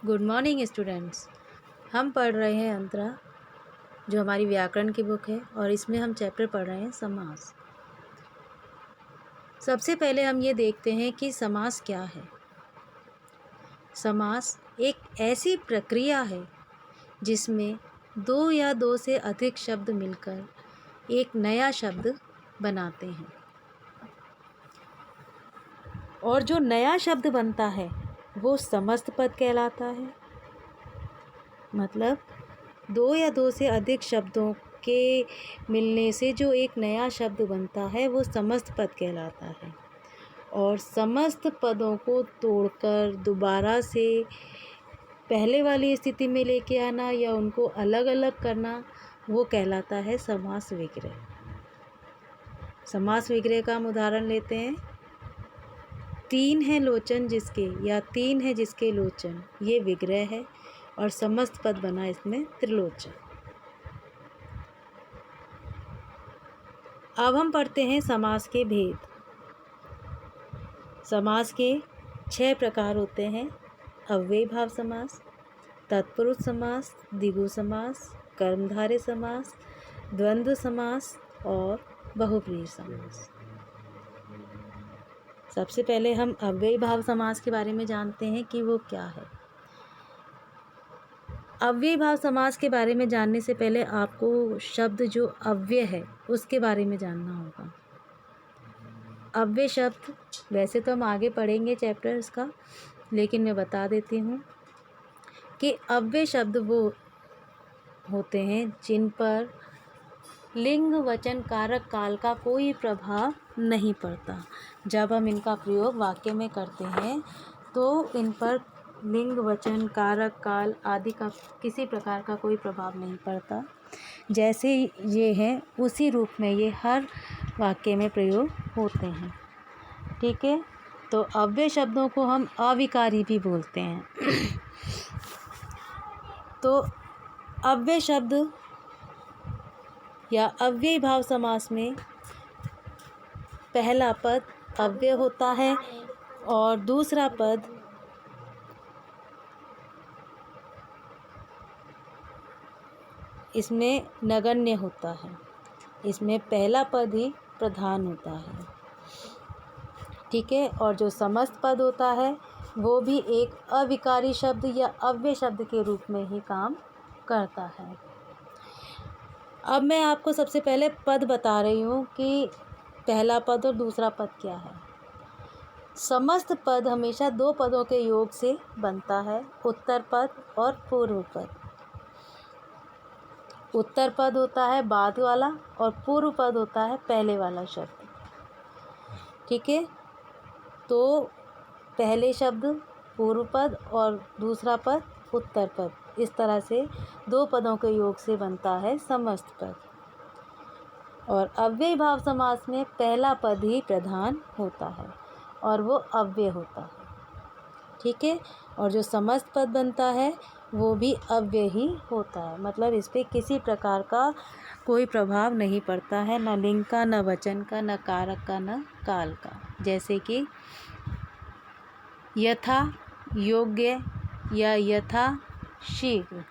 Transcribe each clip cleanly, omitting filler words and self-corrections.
Good morning students. हम पढ़ रहे हैं अंतरा, जो हमारी व्याकरण की बुक है, और इसमें हम चैप्टर पढ़ रहे हैं समास। सबसे पहले हम ये देखते हैं कि समास क्या है। समास एक ऐसी प्रक्रिया है जिसमें दो या दो से अधिक शब्द मिलकर एक नया शब्द बनाते हैं, और जो नया शब्द बनता है वो समस्त पद कहलाता है। मतलब दो या दो से अधिक शब्दों के मिलने से जो एक नया शब्द बनता है वो समस्त पद कहलाता है, और समस्त पदों को तोड़कर दोबारा से पहले वाली स्थिति में लेके आना या उनको अलग अलग करना वो कहलाता है समास विग्रह। समास विग्रह का हम उदाहरण लेते हैं। तीन है लोचन जिसके, या तीन है जिसके लोचन, ये विग्रह है और समस्त पद बना इसमें त्रिलोचन। अब हम पढ़ते हैं समास के भेद। समास के 6 प्रकार होते हैं: अव्ययीभाव समास, तत्पुरुष समास, द्विगु समास, कर्मधारय समास, द्वंद्व समास और बहुब्रीहि समास। सबसे पहले हम अव्ययीभाव समास के बारे में जानते हैं कि वो क्या है। अव्ययीभाव समास के बारे में जानने से पहले आपको शब्द जो अव्यय है उसके बारे में जानना होगा। अव्यय शब्द वैसे तो हम आगे पढ़ेंगे चैप्टर इसका, लेकिन मैं बता देती हूँ कि अव्यय शब्द वो होते हैं जिन पर लिंग वचन कारक काल का कोई प्रभाव नहीं पड़ता। जब हम इनका प्रयोग वाक्य में करते हैं तो इन पर लिंग वचन कारक काल आदि का किसी प्रकार का कोई प्रभाव नहीं पड़ता। जैसे ये हैं उसी रूप में ये हर वाक्य में प्रयोग होते हैं। ठीक है, तो अव्यय शब्दों को हम अविकारी भी बोलते हैं। तो अव्यय शब्द या अव्ययीभाव समास में पहला पद अव्यय होता है और दूसरा पद इसमें नगण्य होता है। इसमें पहला पद ही प्रधान होता है। ठीक है, और जो समस्त पद होता है वो भी एक अविकारी शब्द या अव्यय शब्द के रूप में ही काम करता है। अब मैं आपको सबसे पहले पद बता रही हूँ कि पहला पद और दूसरा पद क्या है। समस्त पद हमेशा दो पदों के योग से बनता है, उत्तर पद और पूर्व पद। उत्तर पद होता है बाद वाला और पूर्व पद होता है पहले वाला शब्द। ठीक है, तो पहले शब्द पूर्व पद और दूसरा पद उत्तर पद, इस तरह से दो पदों के योग से बनता है समस्त पद। और अव्ययीभाव समास में पहला पद ही प्रधान होता है और वो अव्यय होता है। ठीक है, और जो समस्त पद बनता है वो भी अव्यय ही होता है। मतलब इस पर किसी प्रकार का कोई प्रभाव नहीं पड़ता है, न लिंग का, न वचन का, न कारक का, न काल का। जैसे कि यथा योग्य या यथा शीघ्र।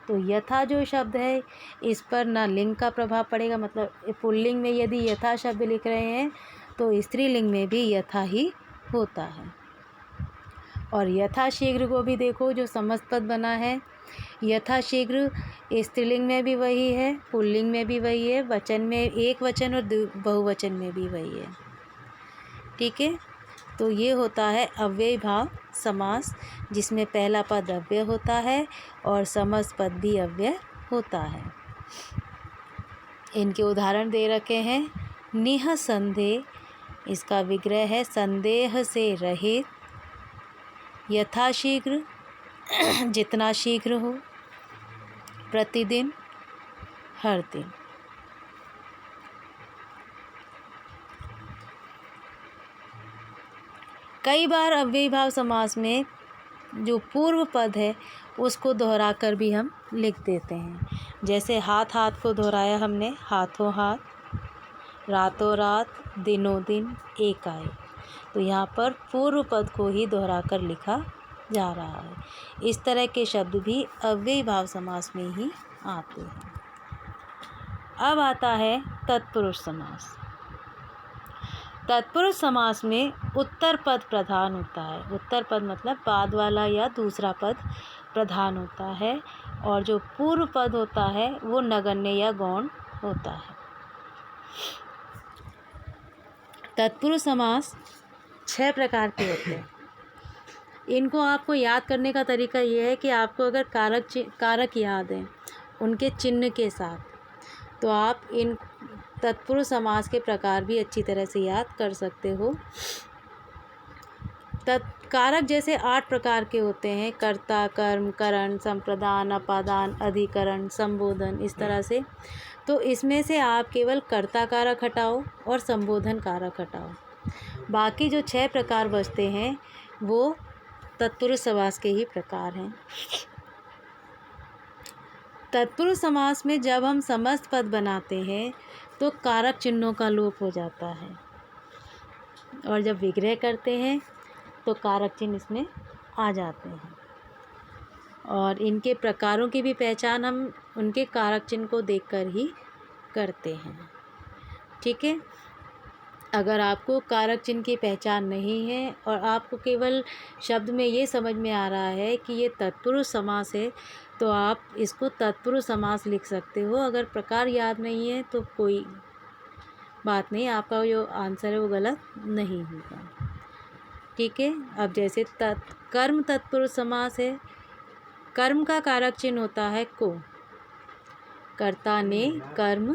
तो यथा जो शब्द है इस पर ना लिंग का प्रभाव पड़ेगा। मतलब पुल्लिंग में यदि यथा शब्द लिख रहे हैं तो स्त्रीलिंग में भी यथा ही होता है। और यथा शीघ्र को भी देखो, जो समस्त पद बना है, यथा शीघ्र स्त्रीलिंग में भी वही है, पुल्लिंग में भी वही है, वचन में एक वचन और बहुवचन में भी वही है। ठीक है, तो ये होता है अव्ययीभाव समास, जिसमें पहला पद अव्यय होता है और समस्त पद भी अव्यय होता है। इनके उदाहरण दे रखे हैं। निःसंदेह, इसका विग्रह है संदेह से रहित, यथाशीघ्र जितना शीघ्र हो, प्रतिदिन हर दिन। कई बार अव्ययीभाव समास में जो पूर्व पद है उसको दोहराकर भी हम लिख देते हैं। जैसे हाथ हाथ को दोहराया हमने, हाथों हाथ, रातों रात, दिनों दिन, एक आए। तो यहाँ पर पूर्व पद को ही दोहराकर लिखा जा रहा है। इस तरह के शब्द भी अव्ययी भाव समास में ही आते हैं। अब आता है तत्पुरुष समास। तत्पुरुष समास में उत्तर पद प्रधान होता है। उत्तर पद मतलब बाद वाला या दूसरा पद प्रधान होता है, और जो पूर्व पद होता है वो नगण्य या गौण होता है। तत्पुरुष समास 6 प्रकार के होते हैं। इनको आपको याद करने का तरीका ये है कि आपको अगर कारक याद हैं उनके चिन्ह के साथ, तो आप इन तत्पुरुष समास के प्रकार भी अच्छी तरह से याद कर सकते हो। कारक जैसे 8 प्रकार के होते हैं: कर्ता, कर्म, करण, संप्रदान, अपादान, अधिकरण, संबोधन, इस तरह से। तो इसमें से आप केवल कर्ता कारक हटाओ और संबोधन कारक हटाओ। बाकी जो 6 प्रकार बचते हैं वो तत्पुरुष समास के ही प्रकार हैं। तत्पुरुष समास में जब हम समस्त पद बनाते हैं तो कारक चिन्हों का लोप हो जाता है, और जब विग्रह करते हैं तो कारक चिन्ह इसमें आ जाते हैं। और इनके प्रकारों की भी पहचान हम उनके कारक चिन्ह को देखकर ही करते हैं। ठीक है। अगर आपको कारक चिन्ह की पहचान नहीं है और आपको केवल शब्द में ये समझ में आ रहा है कि ये तत्पुरुष समास है, तो आप इसको तत्पुरुष समास लिख सकते हो। अगर प्रकार याद नहीं है तो कोई बात नहीं, आपका जो आंसर है वो गलत नहीं होगा। ठीक है। अब जैसे कर्म तत्पुरुष समास है। कर्म का कारक चिन्ह होता है को। कर्ता ने कर्म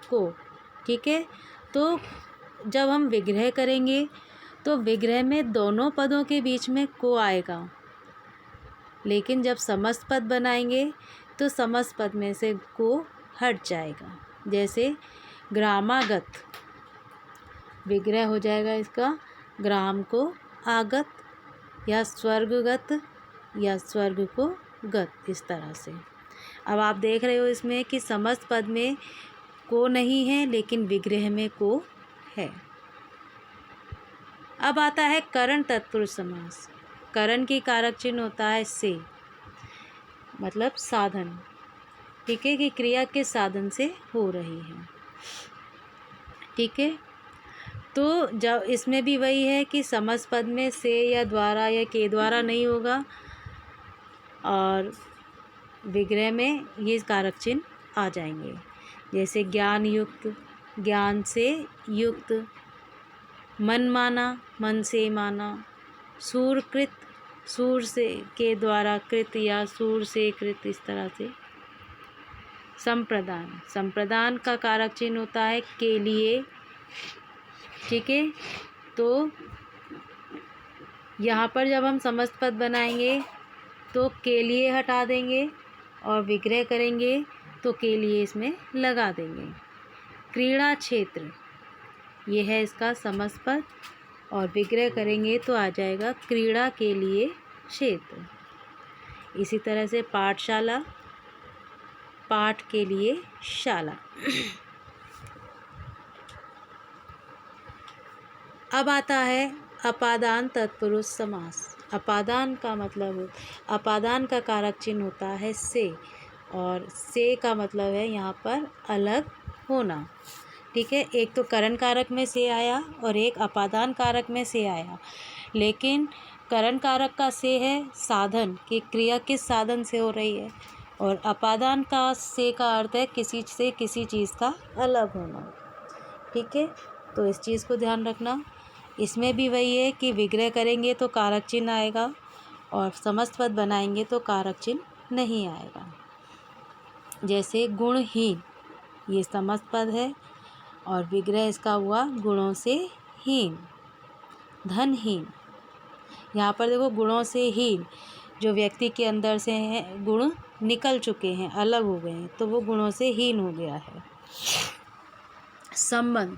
को। ठीक है। तो जब हम विग्रह करेंगे तो विग्रह में दोनों पदों के बीच में को आएगा, लेकिन जब समस्त पद बनाएंगे तो समस्त पद में से को हट जाएगा। जैसे ग्रामागत, विग्रह हो जाएगा इसका ग्राम को आगत, या स्वर्गगत या स्वर्ग को गत, इस तरह से। अब आप देख रहे हो इसमें कि समस्त पद में को नहीं है लेकिन विग्रह में को है। अब आता है करण तत्पुरुष समास। करण की कारक चिन्ह होता है से, मतलब साधन। ठीक है, कि क्रिया के साधन से हो रही है। ठीक है। तो जब इसमें भी वही है कि समस्त पद में से या द्वारा या के द्वारा नहीं होगा, और विग्रह में ये कारक चिन्ह आ जाएंगे। जैसे ज्ञान युक्त, ज्ञान से युक्त, मन माना, मन से माना, सूरकृत, सूर से के द्वारा कृत या सूर से कृत, इस तरह से। संप्रदान, संप्रदान का कारक चिन्ह होता है के लिए। ठीक है। तो यहाँ पर जब हम समस्त पद बनाएंगे तो के लिए हटा देंगे, और विग्रह करेंगे तो के लिए इसमें लगा देंगे। क्रीड़ा क्षेत्र, ये है इसका समस्त पद, और विग्रह करेंगे तो आ जाएगा क्रीड़ा के लिए क्षेत्र। इसी तरह से पाठशाला, पाठ के लिए शाला। अब आता है अपादान तत्पुरुष समास। अपादान का मतलब, अपादान का कारक चिन्ह होता है से, और से का मतलब है यहाँ पर अलग होना। ठीक है। एक तो करण कारक में से आया और एक अपादान कारक में से आया, लेकिन करण कारक का से है साधन, कि क्रिया किस साधन से हो रही है, और अपादान का से का अर्थ है किसी से किसी चीज़ का अलग होना। ठीक है। तो इस चीज़ को ध्यान रखना। इसमें भी वही है कि विग्रह करेंगे तो कारक चिन्ह आएगा, और समस्त पद बनाएंगे तो कारक चिन्ह नहीं आएगा। जैसे गुणहीन, ये समस्त पद है और विग्रह इसका हुआ गुणों से हीन। धनहीन, यहाँ पर देखो गुणों से हीन, जो व्यक्ति के अंदर से हैं गुण निकल चुके हैं, अलग हो गए हैं, तो वो गुणों से हीन हो गया है। संबंध,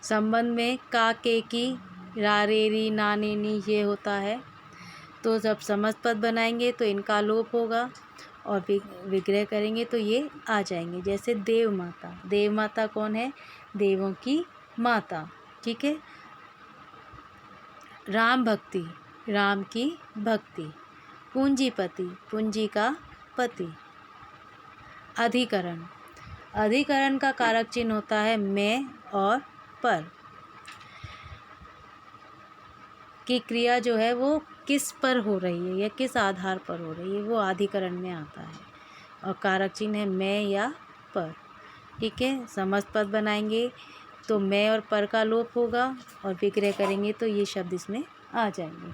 संबंध में का, के, की, रा, रे, री, ना, ने, नी, ये होता है। तो जब समस्त पद बनाएंगे तो इनका लोप होगा, और विग्रह करेंगे तो ये आ जाएंगे। जैसे देव माता, देव माता कौन है? देवों की माता। ठीक है। राम भक्ति, राम की भक्ति। पूंजीपति, पूंजी का पति। अधिकरण, अधिकरण का कारक चिन्ह होता है में और पर, कि क्रिया जो है वो किस पर हो रही है या किस आधार पर हो रही है, वो अधिकरण में आता है। और कारक चिन्ह है में या पर। ठीक है, समस्त पद बनाएंगे तो में और पर का लोप होगा और विग्रह करेंगे तो ये शब्द इसमें आ जाएंगे।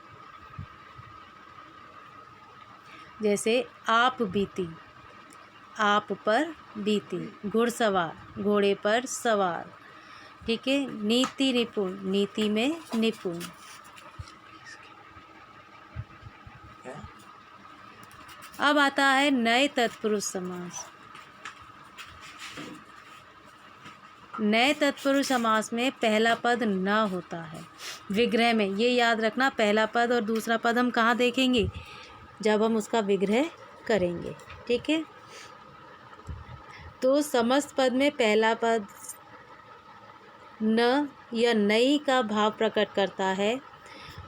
जैसे आप बीती, आप पर बीती। घुड़सवार, घोड़े पर सवार। ठीक है, नीति निपुण, नीति में निपुण। अब आता है नए तत्पुरुष समास। नए तत्पुरुष समास में पहला पद न होता है विग्रह में। ये याद रखना, पहला पद और दूसरा पद हम कहाँ देखेंगे, जब हम उसका विग्रह करेंगे। ठीक है, तो समस्त पद में पहला पद न या नई का भाव प्रकट करता है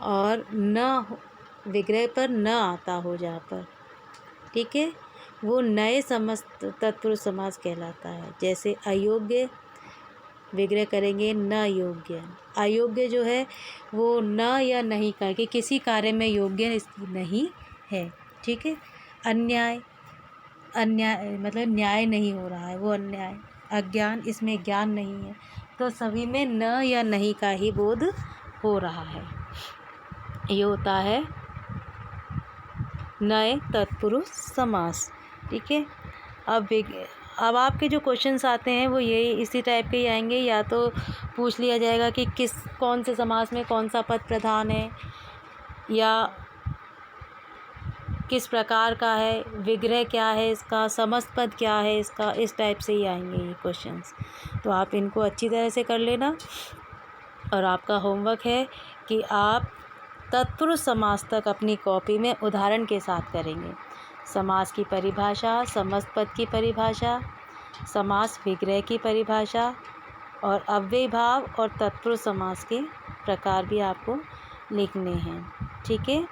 और न विग्रह पर न आता हो जहाँ पर। ठीक है, वो नए समस्त तत्पुरुष समास कहलाता है। जैसे अयोग्य, विग्रह करेंगे न योग्य। अयोग्य जो है वो न या नहीं का, कि किसी कार्य में योग्य नहीं है। ठीक है, अन्याय, अन्याय मतलब न्याय नहीं हो रहा है, वो अन्याय। अज्ञान, इसमें ज्ञान नहीं है। तो सभी में न या नहीं का ही बोध हो रहा है। ये होता है नए तत्पुरुष समास। ठीक है, अब आपके जो क्वेश्चंस आते हैं वो यही इसी टाइप के ही आएंगे। या तो पूछ लिया जाएगा कि कौन से समास में कौन सा पद प्रधान है, या किस प्रकार का है, विग्रह क्या है इसका, समस्त पद क्या है इसका, इस टाइप से ही आएंगे ये क्वेश्चंस। तो आप इनको अच्छी तरह से कर लेना। और आपका होमवर्क है कि आप तत्पुरुष समास तक अपनी कॉपी में उदाहरण के साथ करेंगे। समास की परिभाषा, समस्त पद की परिभाषा, समास विग्रह की परिभाषा और अव्ययी भाव और तत्पुरुष समास के प्रकार भी आपको लिखने हैं। ठीक है।